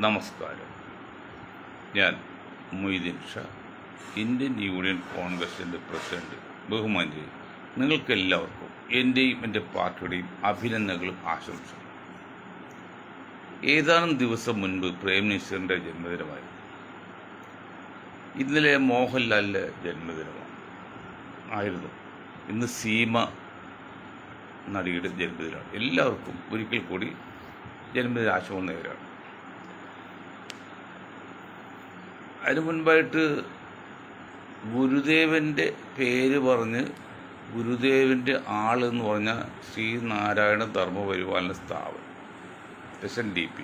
നമസ്കാരം. ഞാൻ Moideen Shah, Indian union കോൺഗ്രസിൻ്റെ പ്രസിഡന്റ്. ബഹുമാന്യരെ, നിങ്ങൾക്കെല്ലാവർക്കും എൻ്റെയും എൻ്റെ പാർട്ടിയുടെയും അഭിനന്ദനങ്ങളും ആശംസകളും. ഏതാനും ദിവസം മുൻപ് പ്രേം നസീറിൻ്റെ ജന്മദിനമായിരുന്നു. ഇന്നലെ മോഹൻലാലിൻ്റെ ജന്മദിനമായിരുന്നു. ഇന്ന് സീമ നടിയുടെ ജന്മദിനമാണ്. എല്ലാവർക്കും ഒരിക്കൽ കൂടി ജന്മദിന ആശംസകൾ നേരാണ്. അതിനു മുൻപായിട്ട് ഗുരുദേവൻ്റെ പേര് പറഞ്ഞ് ഗുരുദേവൻ്റെ ആളെന്ന് പറഞ്ഞാൽ ശ്രീനാരായണ ധർമ്മപരിപാലന സ്ഥാപനം SNDP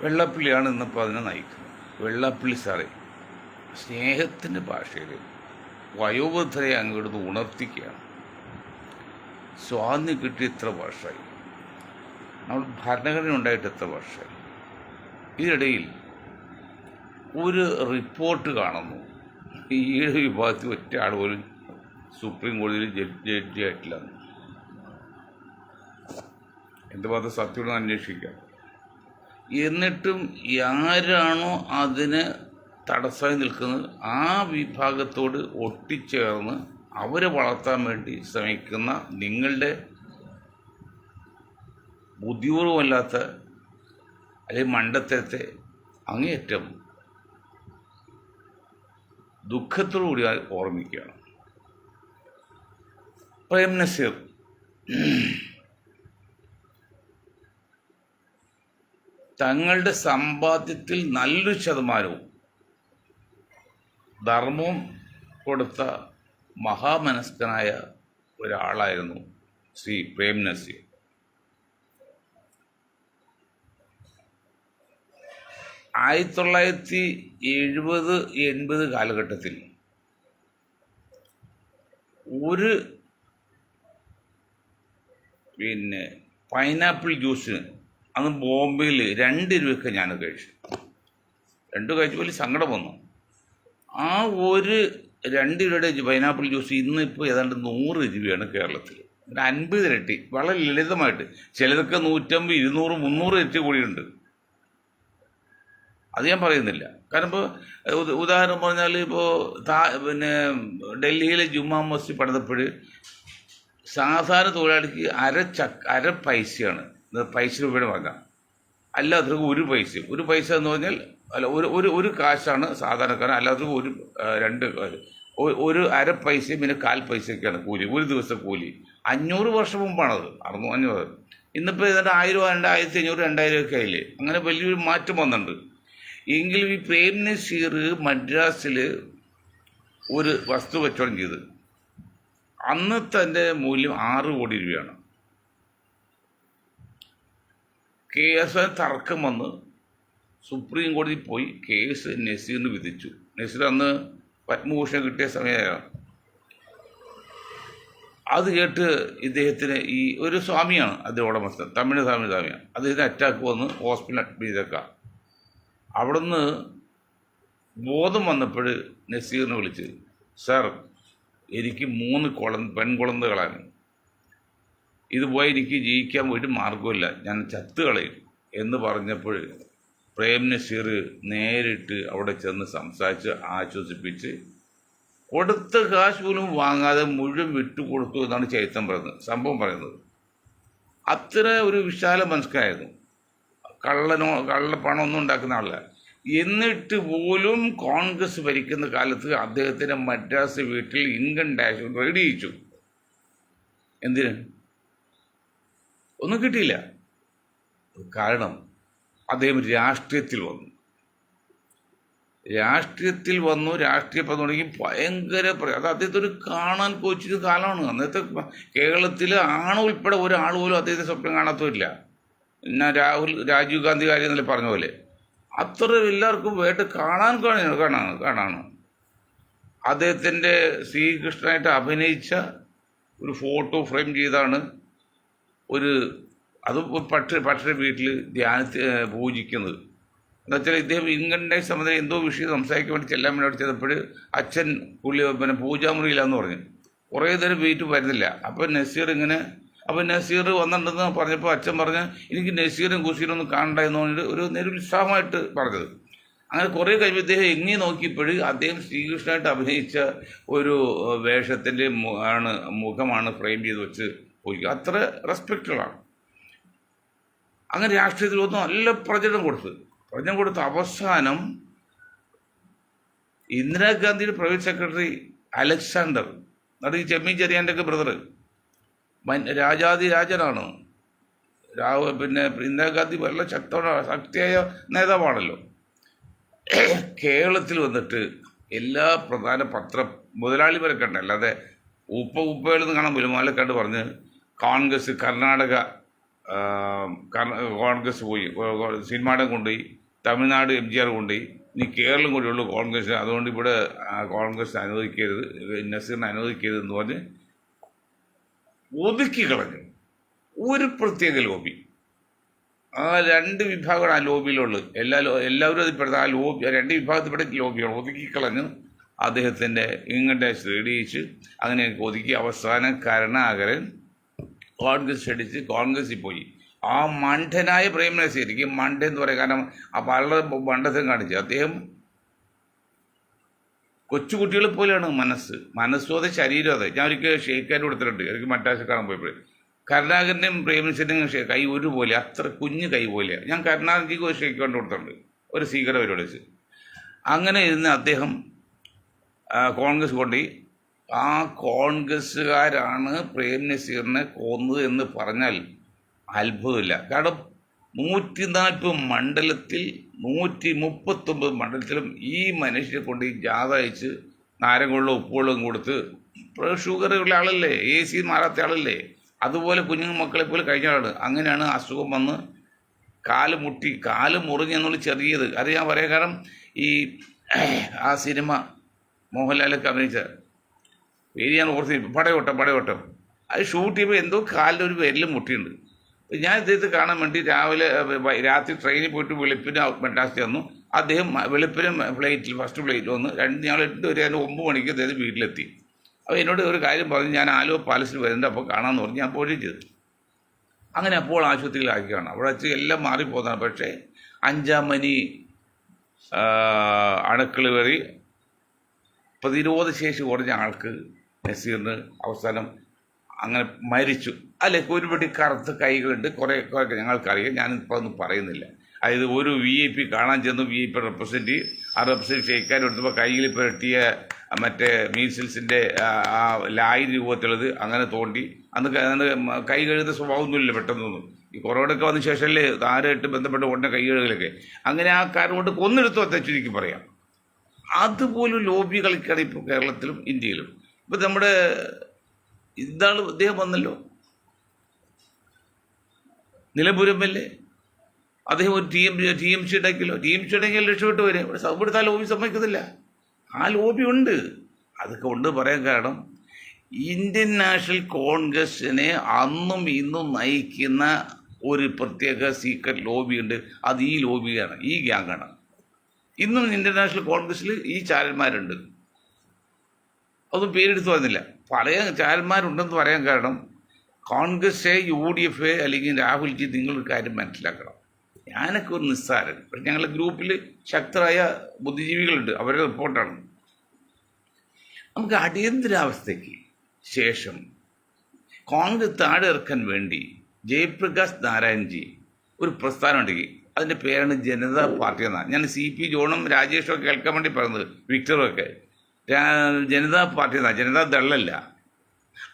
വെള്ളാപ്പള്ളിയാണ് ഇന്നിപ്പോൾ അതിനെ നയിക്കുന്നത്. വെള്ളാപ്പള്ളി സാറേ, സ്നേഹത്തിൻ്റെ ഭാഷയിൽ വയോവൃദ്ധരെ അങ്ങോട്ട് ഉണർത്തിക്കുകയാണ്. സ്വാതന്ത്ര്യം കിട്ടി എത്ര വർഷമായി, നമ്മൾ ഭരണഘടന ഉണ്ടായിട്ട് എത്ര വർഷമായി. ഇതിനിടയിൽ ഒരു റിപ്പോർട്ട് കാണുന്നു, ഈഴ വിഭാഗത്തിൽ ഒറ്റ ആൾ പോലും സുപ്രീം കോടതിയിൽ ജഡ്ജിയായിട്ടില്ല. എന്തുമാത്രം സത്യം അന്വേഷിക്കാം. എന്നിട്ടും ആരാണോ അതിന് തടസ്സമായി നിൽക്കുന്നത് ആ വിഭാഗത്തോട് ഒട്ടിച്ചേർന്ന് അവരെ വളർത്താൻ വേണ്ടി ശ്രമിക്കുന്ന നിങ്ങളുടെ ബുദ്ധിപൂർവമല്ലാത്ത അല്ലെങ്കിൽ മണ്ടത്തരത്തെ അങ്ങേയറ്റം ദുഃഖത്തോടുകൂടി ഓർമ്മിക്കുകയാണ്. പ്രേം നസീർ തങ്ങളുടെ സമ്പാദ്യത്തിൽ നല്ലൊരു ശതമാനവും ധർമ്മവും കൊടുത്ത മഹാമനസ്കനായ ഒരാളായിരുന്നു ശ്രീ പ്രേം നസീർ. 1970-80 കാലഘട്ടത്തിൽ ഒരു പൈനാപ്പിൾ ജ്യൂസിന് അന്ന് ബോംബെയിൽ 2 രൂപയ്ക്ക് ഞാൻ കഴിച്ചു. 2 കഴിച്ചപ്പോൾ സങ്കടം വന്നു. ആ ഒരു 2 രൂപയുടെ പൈനാപ്പിൾ ജ്യൂസ് ഇന്നിപ്പോൾ ഏതാണ്ട് 100 രൂപയാണ് കേരളത്തിൽ. 50 ഇരട്ടി, വളരെ ലളിതമായിട്ട്. ചിലതൊക്കെ 150, 200, 300 ഇരട്ടി കൂടിയുണ്ട്. അത് ഞാൻ പറയുന്നില്ല. കാരണം ഇപ്പോൾ ഉദാഹരണം പറഞ്ഞാൽ ഇപ്പോൾ ഡൽഹിയിലെ ജുമാ മസ്ജിദ് പണിതപ്പോൾ സാധാരണ തൊഴിലാളിക്ക് അര പൈസയാണ്, പൈസ രൂപയുടെ വാങ്ങാം. അല്ലാത്തവർക്ക് ഒരു പൈസ എന്ന് പറഞ്ഞാൽ അല്ല ഒരു കാശാണ് സാധാരണക്കാരൻ. അല്ലാത്തവർക്ക് 2 കാശ്, ഒരു അര പൈസയും പിന്നെ 1/4 പൈസയൊക്കെയാണ് കൂലി, ഒരു ദിവസത്തെ കൂലി. 500 വർഷം മുമ്പാണത്, 500. ഇന്നിപ്പോൾ ഏതാണ്ട് 1000, 1500, 2000 ഒക്കെ ആയില്ലേ. അങ്ങനെ വലിയൊരു മാറ്റം വന്നിട്ടുണ്ട്. എങ്കിലും ഈ പ്രേം നസീർ മദ്രാസിൽ ഒരു വസ്തു കച്ചവടം ചെയ്ത് അന്നത്തെ അതിൻ്റെ മൂല്യം 6 കോടി രൂപയാണ്. കേസ് തർക്കം വന്ന് സുപ്രീം കോടതിയിൽ പോയി കേസ് നസീറിന് വിധിച്ചു. നസീർ അന്ന് പത്മഭൂഷൺ കിട്ടിയ സമയമാണ്. അത് കേട്ട് ഇദ്ദേഹത്തിന് ഈ ഒരു സ്വാമിയാണ് അദ്ദേഹം ഉടമസ്ഥൻ, തമിഴ് സ്വാമിയാണ്. അദ്ദേഹത്തിന് അറ്റാക്ക് വന്ന് ഹോസ്പിറ്റലിൽ അഡ്മിറ്റ് ചെയ്തേക്കാം. അവിടുന്ന് ബോധം വന്നപ്പോൾ നസീറിനെ വിളിച്ച്, സാർ, എനിക്ക് 3 പെൺകുളന്തകളാണ്. ഇതുപോയി എനിക്ക് ജീവിക്കാൻ പോയിട്ട് മാർഗമില്ല, ഞാൻ ചത്തുകളയും എന്ന് പറഞ്ഞപ്പോൾ പ്രേം നസീർ നേരിട്ട് അവിടെ ചെന്ന് സംസാരിച്ച് ആശ്വസിപ്പിച്ച് കൊടുത്ത കാശ് പോലും വാങ്ങാതെ മുഴുവൻ വിട്ടുകൊടുത്തു എന്നാണ് ചരിത്രം പറയുന്നത്, സംഭവം പറയുന്നത്. അത്ര ഒരു വിശാല മനസ്കനായിരുന്നു. കള്ളപ്പണമൊന്നും ഉണ്ടാക്കുന്ന ആളല്ല. എന്നിട്ട് പോലും കോൺഗ്രസ് ഭരിക്കുന്ന കാലത്ത് അദ്ദേഹത്തിൻ്റെ മദ്രാസ് വീട്ടിൽ ഇൻകം ടാക്സ് റെഡി ചെയ്യിച്ചു. എന്തിന്? ഒന്നും കിട്ടിയില്ല. കാരണം അദ്ദേഹം രാഷ്ട്രീയത്തിൽ വന്നു. രാഷ്ട്രീയ പദം തുടങ്ങി ഭയങ്കര അത് അദ്ദേഹത്തെ ഒരു കാണാൻ കോച്ചിട്ട് കാലമാണ്. അന്നത്തെ കേരളത്തിൽ ഉൾപ്പെടെ ഒരാൾ പോലും അദ്ദേഹത്തെ സ്വപ്നം കാണാത്തതില്ല. പിന്നെ രാജീവ് ഗാന്ധി കാര്യം എന്നല്ലേ പറഞ്ഞ പോലെ അത്ര എല്ലാവർക്കും വേണ്ട കാണാണ്. അദ്ദേഹത്തിൻ്റെ ശ്രീകൃഷ്ണനായിട്ട് അഭിനയിച്ച ഒരു ഫോട്ടോ ഫ്രെയിം ചെയ്താണ് അത് പക്ഷേ വീട്ടിൽ പൂജിക്കുന്നത്. എന്നുവെച്ചാൽ ഇദ്ദേഹം ഇൻകം ടാക്സ് സംബന്ധിച്ച് എന്തോ വിഷയം സംസാരിക്കാൻ വേണ്ടി ചെല്ലാൻ വേണ്ടി ചെന്നപ്പോൾ അച്ഛൻ പൂജാമുറിയിലാന്ന് പറഞ്ഞു. കുറേ നേരം വീട്ടിൽ വരുന്നില്ല. അപ്പോൾ നസീർ ഇങ്ങനെ അപ്പോൾ നസീർ വന്നിട്ടുണ്ടെന്ന് പറഞ്ഞപ്പോൾ അച്ഛൻ പറഞ്ഞ് എനിക്ക് നസീറും ഖുസീറും ഒന്നും കാണണ്ട എന്ന് പറഞ്ഞിട്ട് ഒരു നിരുത്സാഹമായിട്ട് പറഞ്ഞത്. അങ്ങനെ കുറേ കഴിയുമ്പോൾ ഇദ്ദേഹം എങ്ങി നോക്കിയപ്പോൾ അദ്ദേഹം ശ്രീകൃഷ്ണനായിട്ട് അഭിനയിച്ച ഒരു വേഷത്തിൻ്റെ മുഖമാണ് ഫ്രെയിം ചെയ്ത് വെച്ച് പോയി. അത്ര റെസ്പെക്റ്റുകളാണ്. അങ്ങനെ രാഷ്ട്രീയത്തിൽ ഒന്ന് നല്ല പ്രചരണം കൊടുത്ത് അവസാനം ഇന്ദിരാഗാന്ധിയുടെ പ്രൈവറ്റ് സെക്രട്ടറി അലക്സാണ്ടർ, അത് ഈ ചെമ്മീൻ ചെറിയാൻ്റെ ഒക്കെ ബ്രദർ, രാജാതിരാജനാണ്. പിന്നെ ഇന്ദിരാഗാന്ധി വളരെ ശക്തിയായ നേതാവാണല്ലോ. കേരളത്തിൽ വന്നിട്ട് എല്ലാ പ്രധാന മുതലാളിമാരെ കണ്ട്, അല്ലാതെ ഉപ്പകളെന്ന് കാണാൻ പുലുമാലെ കണ്ട് പറഞ്ഞ് കോൺഗ്രസ് കർണാടക കോൺഗ്രസ് പോയി, സിനിമാടം കൊണ്ടുപോയി, തമിഴ്നാട് MGR കൊണ്ടുപോയി, ഇനി കേരളം കൂടിയുള്ളൂ കോൺഗ്രസ്, അതുകൊണ്ട് ഇവിടെ കോൺഗ്രസ് അനുവദിക്കരുത്, നസീറിനെ അനുവദിക്കരുത് എന്ന് പറഞ്ഞ് ഒതുക്കി കളഞ്ഞു. ഒരു പ്രത്യേക ലോബി, ആ 2 വിഭാഗമാണ് ആ ലോബിയിലുള്ളത്. എല്ലാവരും അതിൽപ്പെടുത്ത ആ ലോബി, 2 വിഭാഗത്തിൽപ്പെട്ട ലോബിയാണ് ഒതുക്കിക്കളഞ്ഞ് അദ്ദേഹത്തിൻ്റെ ഇങ്ങോട്ട് ശ്രേണിയിച്ച് അങ്ങനെ ഒതുക്കി. അവസാനം കരുണാകരൻ കോൺഗ്രസ് അടിച്ച് കോൺഗ്രസിൽ പോയി. ആ മണ്ഡനായ പ്രേംനസീർ, എനിക്ക് മണ്ട എന്ന് പറയാം, കാരണം ആ വളരെ മണ്ടത്തരം കാണിച്ചു. അദ്ദേഹം കൊച്ചുകുട്ടികളെ പോലെയാണ് മനസ്സും അതെ ശരീരം അതെ. ഞാൻ ഒരിക്കൽ ഷെയ്ക്കാൻ കൊടുത്തിട്ടുണ്ട്, എനിക്ക് മറ്റാശ കാണാൻ പോയപ്പോഴേ. കരുണാകരൻ്റെയും പ്രേംനസീറിൻ്റെയും കൈ ഒരുപോലെ, അത്ര കുഞ്ഞു കൈ പോലെയാണ്. ഞാൻ കരുണാകരനിക്ക് ഒരു ഷെയ്ക്കാൻ കൊടുത്തിട്ടുണ്ട്, ഒരു സ്വീകരണം പരിപാടി വെച്ച്. അങ്ങനെ ഇരുന്ന് അദ്ദേഹം കോൺഗ്രസ് കൊണ്ടുപോയി. ആ കോൺഗ്രസ്സുകാരാണ് പ്രേംനസീറിനെ കൊന്നത് എന്ന് പറഞ്ഞാൽ അത്ഭുതമില്ല. കാരണം 140 മണ്ഡലത്തിൽ 139 മണ്ഡലത്തിലും ഈ മനുഷ്യരെ കൊണ്ട് ഈ ജാഥ അയച്ച് നാരങ്ങുള്ള ഉപ്പുവെള്ളം കൊടുത്ത്, ഷുഗറുള്ള ആളല്ലേ, AC മാറാത്ത ആളല്ലേ, അതുപോലെ കുഞ്ഞു മക്കളെ പോലെ കഴിഞ്ഞ ആളാണ്. അങ്ങനെയാണ് അസുഖം വന്ന് കാല് മുറിഞ്ഞെന്നുള്ള ചെറിയത് അറിയാൻ പറയാം. കാരണം ഈ ആ സിനിമ മോഹൻലാലൊക്കെ അഭിനയിച്ച പേര് ഞാൻ ഓർത്തിരിക്കും, പടയോട്ടം, അത് ഷൂട്ട് ചെയ്യുമ്പോൾ എന്തോ കാലിൽ ഒരു വിരലും മുട്ടിയുണ്ട്. ഞാൻ ഇദ്ദേഹത്തെ കാണാൻ വേണ്ടി രാത്രി ട്രെയിനിൽ പോയിട്ട് വെളുപ്പിന് മെഡ്രാസിൽ വന്നു. അദ്ദേഹം വെളുപ്പിന് ഫസ്റ്റ് ഫ്ലൈറ്റിൽ വന്ന് ഞങ്ങൾ 8 വരെ 9 മണിക്ക് അദ്ദേഹം വീട്ടിലെത്തി. അപ്പോൾ എന്നോട് ഒരു കാര്യം പറഞ്ഞു, ഞാൻ ആലുവ പാലസിൽ വരുന്നുണ്ട്, അപ്പോൾ കാണാമെന്ന് പറഞ്ഞ് ഞാൻ പോവുകയും ചെയ്തു. അങ്ങനെ അപ്പോൾ ആശുപത്രിയിലാക്കിയാണ്. അവിടെ വെച്ച് എല്ലാം മാറിപ്പോകുന്നതാണ്. പക്ഷേ 5-ാം മനി അണുക്കൾ വഴി പ്രതിരോധശേഷി കുറഞ്ഞ ആൾക്ക് നസീറിന് അവസാനം അങ്ങനെ മരിച്ചു. അല്ലെ, ഒരുപടി കറുത്ത കൈകളുണ്ട്, കുറേ ഞങ്ങൾക്കറിയാം, ഞാനിപ്പോൾ ഒന്നും പറയുന്നില്ല. അതായത് ഒരു VIP കാണാൻ ചെന്നു, VIP റെപ്രസെൻറ്റേറ്റീവ്, ആ റെപ്രസെൻറ്റേറ്റീവ് ഷെയ്ക്കാൻ എടുത്തപ്പോൾ കയ്യിൽ പുരട്ടിയ മറ്റേ മീസിൽസിൻ്റെ ആ ലായനി രൂപത്തിലുള്ളത് അങ്ങനെ തോണ്ടി. അന്ന് കൈ കഴുകുന്ന സ്വഭാവമൊന്നുമില്ല പെട്ടെന്നൊന്നും. ഈ കൊറോണയൊക്കെ വന്ന ശേഷമല്ലേ ആരായിട്ട് ബന്ധപ്പെട്ട് ഉടനെ കൈ കഴുകലൊക്കെ. അങ്ങനെ ആ കാര്യം കൊണ്ട് കൊന്നെടുത്തു ചുരുക്കി പറയാം. അതുപോലും ലോബി കളിക്കുകയാണ് ഇപ്പോൾ കേരളത്തിലും ഇന്ത്യയിലും. ഇപ്പം നമ്മുടെ ഇതാണ് അദ്ദേഹം വന്നല്ലോ, നിലമ്പൂർ MLA, അദ്ദേഹം ഒരു TMC ഉണ്ടാക്കിയല്ലോ. TMC ഉണ്ടെങ്കിൽ രക്ഷപ്പെട്ടു വരെ. ഇവിടുത്തെ ആ ലോബി സമ്മതിക്കുന്നില്ല. ആ ലോബി ഉണ്ട്. അതൊക്കെ ഉണ്ട് പറയാൻ കാരണം ഇന്ത്യൻ നാഷണൽ കോൺഗ്രസിനെ അന്നും ഇന്നും നയിക്കുന്ന ഒരു പ്രത്യേക സീക്രട്ട് ലോബിയുണ്ട്. അത് ഈ ലോബിയാണ്, ഈ ഗ്യാങ്ങാണ്. ഇന്നും ഇന്ത്യൻ നാഷണൽ കോൺഗ്രസ്സിൽ ഈ ചാരന്മാരുണ്ട്. അതൊന്നും പേരെടുത്ത് പറയുന്നില്ല. പല ചാരന്മാരുണ്ടെന്ന് പറയാൻ കാരണം കോൺഗ്രസ്, UDF അല്ലെങ്കിൽ രാഹുൽജി, നിങ്ങളൊരു കാര്യം മനസ്സിലാക്കണം. ഞാനൊക്കെ ഒരു നിസ്സാരൻ. പക്ഷെ ഞങ്ങളുടെ ഗ്രൂപ്പിൽ ശക്തരായ ബുദ്ധിജീവികളുണ്ട്, അവരുടെ റിപ്പോർട്ടാണ്. നമുക്ക് അടിയന്തരാവസ്ഥയ്ക്ക് ശേഷം കോൺഗ്രസ് താഴെ ഇറക്കാൻ വേണ്ടി ജയപ്രകാശ് നാരായൺജി ഒരു പ്രസ്ഥാനം ഉണ്ടാക്കി. അതിൻ്റെ പേരാണ് ജനതാ പാർട്ടി എന്നാണ്. ഞാൻ CP ജോണും രാജേഷും ഒക്കെ കേൾക്കാൻ വേണ്ടി പറയുന്നത്, വിക്ടറും ഒക്കെ. ജനതാ പാർട്ടി എന്നാണ്, ജനതാ ദളല്ല.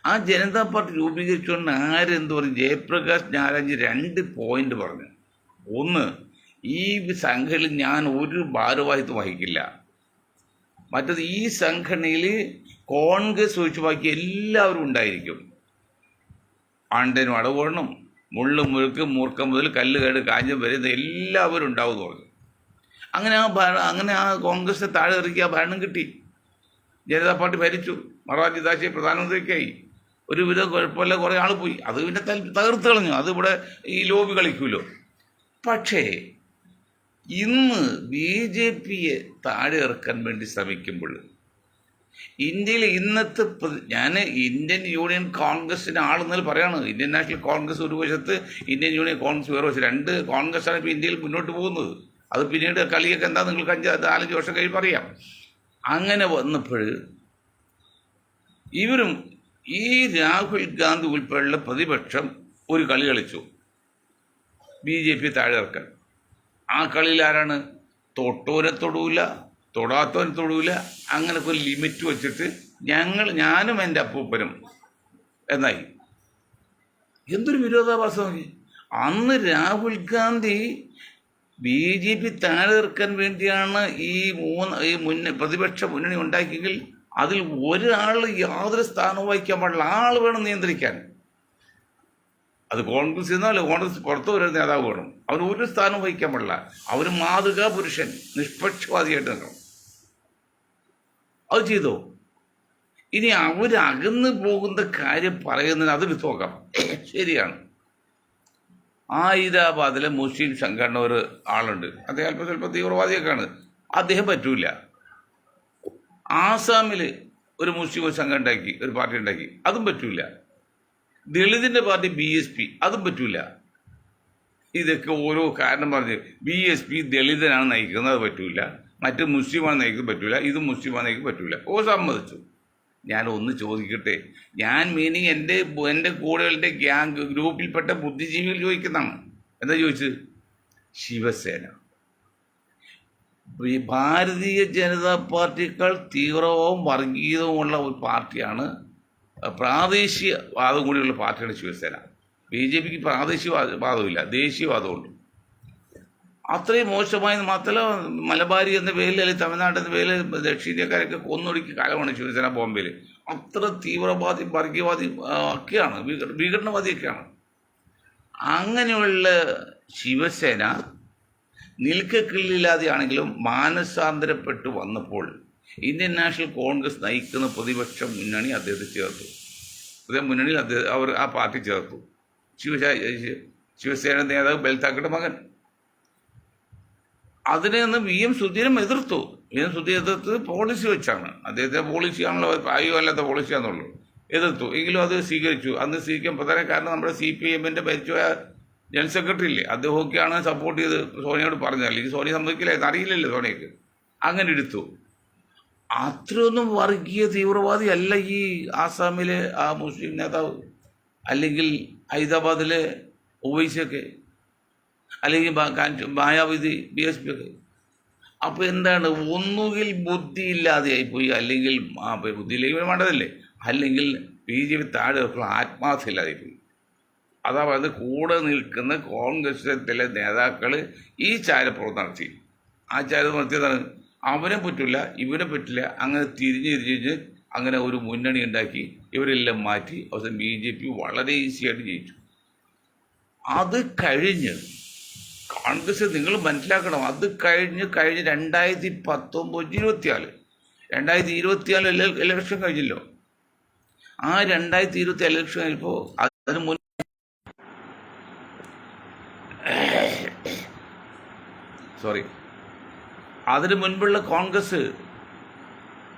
ആ ജനതാ പാർട്ടി രൂപീകരിച്ചുകൊണ്ട് ആരെന്ത് പറഞ്ഞു, ജയപ്രകാശ് നാരായൺജി 2 പോയിന്റ് പറഞ്ഞു. ഒന്ന്, ഈ സംഘടനയിൽ ഞാൻ ഒരു ഭാരവാഹിത്വം വഹിക്കില്ല. മറ്റത്, ഈ സംഘടനയിൽ കോൺഗ്രസ് ഒഴിച്ചു ബാക്കി എല്ലാവരും ഉണ്ടായിരിക്കും. ആണ്ടനും അടവോണം, മുള്ളു മുഴുക്ക് മൂർക്കം മുതൽ കല്ലുകേട് കാഞ്ഞം വരെ എല്ലാവരും ഉണ്ടാവും പറഞ്ഞു. അങ്ങനെ ആ കോൺഗ്രസ് താഴെ ഇറക്കി ആ ഭരണം കിട്ടി. ജനതാ പാർട്ടി ഭരിച്ചു. മൊറാർജി ദേശായി പ്രധാനമന്ത്രിക്കായി. ഒരുവിധം കുഴപ്പമില്ല, കുറേ ആൾ പോയി. അത് പിന്നെ തകർത്ത് കളഞ്ഞു. അതിവിടെ ഈ ലോബി കളിക്കുമല്ലോ. പക്ഷേ ഇന്ന് BJPയെ താഴെ ഇറക്കാൻ വേണ്ടി ശ്രമിക്കുമ്പോൾ ഇന്ത്യയിൽ ഇന്നത്തെ ഞാൻ ഇന്ത്യൻ യൂണിയൻ കോൺഗ്രസിന് ആളെന്നാൽ പറയാണ്. ഇന്ത്യൻ നാഷണൽ കോൺഗ്രസ് ഒരു വശത്ത്, ഇന്ത്യൻ യൂണിയൻ കോൺഗ്രസ് വേറെ വശത്ത്. രണ്ട് കോൺഗ്രസ്സാണ് ഇപ്പോൾ ഇന്ത്യയിൽ മുന്നോട്ട് പോകുന്നത്. അത് പിന്നീട് കളിയൊക്കെ എന്താ നിങ്ങൾക്ക് 4-5 വർഷം കഴിയുമ്പോൾ അറിയാം. അങ്ങനെ വന്നപ്പോൾ ഇവരും ഈ രാഹുൽ ഗാന്ധി ഉൾപ്പെടെയുള്ള പ്രതിപക്ഷം ഒരു കളി കളിച്ചു, BJP താഴെ ഇറക്കാൻ. ആ കളിയിൽ ആരാണ്? തൊട്ടോനെ തൊടൂല, തൊടാത്തവനെ തൊടൂല, അങ്ങനൊക്കെ ഒരു ലിമിറ്റ് വെച്ചിട്ട് ഞാനും എൻ്റെ അപ്പൂപ്പനും എന്നായി. എന്തൊരു വിരോധാഭാസം! അന്ന് രാഹുൽ ഗാന്ധി BJP താഴെ ഇറക്കാൻ വേണ്ടിയാണ് ഈ പ്രതിപക്ഷ മുന്നണി ഉണ്ടാക്കിയെങ്കിൽ അതിൽ ഒരാൾ യാതൊരു സ്ഥാനവും വഹിക്കാൻ പാടില്ല. ആൾ വേണം നിയന്ത്രിക്കാൻ. അത് കോൺഗ്രസ് എന്നല്ല, കോൺഗ്രസ് പുറത്തു വരുന്ന നേതാവ് വേണം. അവന് ഒരു സ്ഥാനവും വഹിക്കാൻ പാടില്ല. അവന് മാതൃകാ പുരുഷൻ, നിഷ്പക്ഷവാദിയായിട്ട് നിൽക്കണം. അത് ചെയ്തോ? ഇനി അവരകന്ന് പോകുന്ന കാര്യം പറയുന്നതിന് അതെടുത്ത് നോക്കാം. ശരിയാണ്, ഹൈദരാബാദിലെ മുസ്ലിം സംഘടന ഒരു ആളുണ്ട്, അദ്ദേഹം അല്പം സ്വല്പം തീവ്രവാദിയൊക്കെയാണ്, അദ്ദേഹം പറ്റൂല. ആസാമിൽ ഒരു മുസ്ലിം സംഘം ഉണ്ടാക്കി, ഒരു പാർട്ടി ഉണ്ടാക്കി, അതും പറ്റൂല. ദളിതിൻ്റെ പാർട്ടി BSP, അതും പറ്റൂല. ഇതൊക്കെ ഓരോ കാരണം പറഞ്ഞ് BSP ദളിതനാണ് നയിക്കുന്നത്, അത് പറ്റൂല. മറ്റ് മുസ്ലിമാണ് നയിക്കുന്നത്, പറ്റൂല. ഇത് മുസ്ലിമാണ് നയിക്കുന്നത്, പറ്റൂല. സമ്മതിച്ചു. ഞാൻ ഒന്ന് ചോദിക്കട്ടെ, ഞാൻ മീനിങ് എൻ്റെ കൂടെകളുടെ ഗ്രൂപ്പിൽപ്പെട്ട ബുദ്ധിജീവികൾ ചോദിക്കുന്നതാണ്. എന്താ ചോദിച്ചത്? ശിവസേന ഭാരതീയ ജനതാ പാർട്ടിയേക്കാൾ തീവ്രവും വർഗീയവുമുള്ള ഒരു പാർട്ടിയാണ്, പ്രാദേശികവാദം കൂടിയുള്ള പാർട്ടിയാണ് ശിവസേന. BJPക്ക് പ്രാദേശികവാദമില്ല, ദേശീയവാദമുണ്ട്. അത്രയും മോശമായെന്ന് മാത്രമല്ല, മലബാരി എന്ന പേരിൽ, അല്ലെങ്കിൽ തമിഴ്നാട് എന്ന പേരിൽ ദക്ഷിണേന്ത്യക്കാരൊക്കെ കൊന്നൊടുക്കിയ കാലമാണ് ശിവസേന ബോംബെയിൽ. അത്ര തീവ്രവാദി, വർഗീയവാദി ഒക്കെയാണ്, വിഘടനവാദിയൊക്കെയാണ്. അങ്ങനെയുള്ള ശിവസേന നിൽക്കക്കിള്ളില്ലാതെയാണെങ്കിലും മാനസാന്തരപ്പെട്ടു വന്നപ്പോൾ ഇന്ത്യൻ നാഷണൽ കോൺഗ്രസ് നയിക്കുന്ന പ്രതിപക്ഷ മുന്നണി അദ്ദേഹത്തെ ചേർത്തു. മുന്നണിയിൽ അവർ ആ പാർട്ടി ചേർത്തു. ശിവസേന നേതാവ് ബൽതാക്കയുടെ മകൻ. അതിനെ ഒന്ന് VM സുധീരൻ എതിർത്തു. VM സുധീരൻ എതിർത്തത് പോളിസി വെച്ചാണ്. അദ്ദേഹത്തിൻ്റെ പോളിസിയാണല്ലോ, പ്രായോഗികമല്ലാത്ത പോളിസിയാണെന്നുള്ളൂ. എതിർത്തു. എങ്കിലും അത് സ്വീകരിച്ചു. അന്ന് സ്വീകരിക്കാൻ പ്രധാന കാരണം നമ്മുടെ CPM-ൻ്റെ ഭരിച്ചുപോയ ജനറൽ സെക്രട്ടറി ഇല്ലേ, അദ്ദേഹമൊക്കെയാണ് സപ്പോർട്ട് ചെയ്ത് സോണിയോട് പറഞ്ഞത്. അല്ലെങ്കിൽ സോണിയ സമ്മതിക്കില്ലായിരുന്നു, അറിയില്ലല്ലോ സോണിയക്ക്. അങ്ങനെ എടുത്തു. അത്രയൊന്നും വർഗീയ തീവ്രവാദി അല്ല ഈ ആസാമിലെ ആ മുസ്ലിം നേതാവ്, അല്ലെങ്കിൽ ഹൈദരാബാദിലെ ഒവൈസിയൊക്കെ, അല്ലെങ്കിൽ മായാവതി BSP ഒക്കെ. അപ്പോൾ എന്താണ്? ഒന്നുകിൽ ബുദ്ധിയില്ലാതെയായിപ്പോയി, അല്ലെങ്കിൽ ബുദ്ധിയില്ലെങ്കിൽ വേണ്ടതല്ലേ, അല്ലെങ്കിൽ BJP താഴെ ആത്മാർത്ഥയില്ലാതെപ്പോയി. അതാ പറയുന്നത്, കൂടെ നിൽക്കുന്ന കോൺഗ്രസിലെ നേതാക്കൾ ഈ ചാരപ്പുറം നടത്തി. ആ ചാരം നടത്തിയതാണ്, അവനെ പറ്റില്ല, ഇവനെ പറ്റില്ല, അങ്ങനെ തിരിഞ്ഞ് അങ്ങനെ ഒരു മുന്നണി ഉണ്ടാക്കി ഇവരെല്ലാം മാറ്റി അവസാനം BJP വളരെ ഈസിയായിട്ട് ജയിച്ചു. അത് കഴിഞ്ഞ് കോൺഗ്രസ് നിങ്ങൾ മനസ്സിലാക്കണം, അത് കഴിഞ്ഞ് 2024 ഇലക്ഷൻ കഴിഞ്ഞല്ലോ. ആ 2024 ഇലക്ഷൻ കഴിഞ്ഞപ്പോൾ അതിന് മുൻപുള്ള കോൺഗ്രസ്